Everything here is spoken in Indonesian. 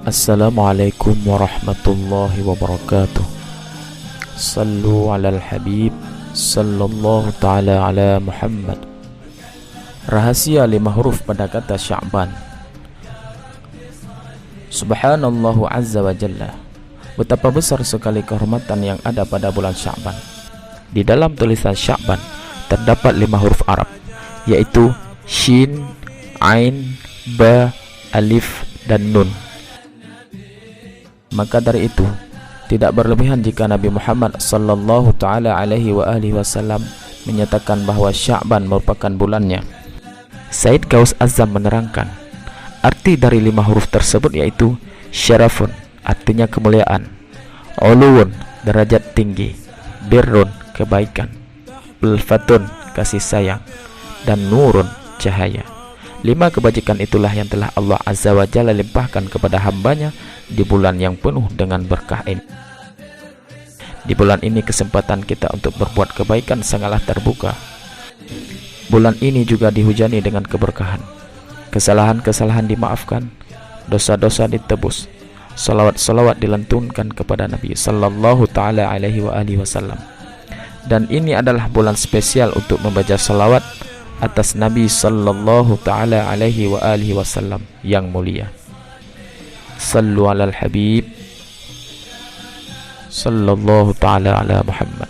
Assalamualaikum warahmatullahi wabarakatuh. Sallu alal habib sallallahu ta'ala ala Muhammad. Rahasia 5 huruf pada kata Sya'ban. Subhanallahu azza wa jalla, betapa besar sekali kehormatan yang ada pada bulan Sya'ban. Di dalam tulisan Sya'ban terdapat 5 huruf Arab, yaitu Shin, Ain, Ba, Alif, dan Nun. Maka dari itu, tidak berlebihan jika Nabi Muhammad sallallahu ta'ala alaihi wa alihi wasallam menyatakan bahwa Sya'ban merupakan bulannya. Said Ghaus Azam menerangkan, arti dari 5 huruf tersebut yaitu syarafun, artinya kemuliaan, uluwun, derajat tinggi, birrun, kebaikan, ulfatun, kasih sayang, dan nurun, cahaya. 5 kebajikan itulah yang telah Allah Azza wa Jalla limpahkan kepada hambanya di bulan yang penuh dengan berkah ini. Di bulan ini kesempatan kita untuk berbuat kebaikan sangatlah terbuka. Bulan ini juga dihujani dengan keberkahan. Kesalahan-kesalahan dimaafkan, dosa-dosa ditebus, salawat-salawat dilantunkan kepada Nabi sallallahu ta'ala alaihi wa alihi wasallam. Dan ini adalah bulan spesial untuk membaca salawat atas Nabi sallallahu ta'ala alaihi wa alihi wasallam yang mulia. Sallu alal habib sallallahu ta'ala ala Muhammad.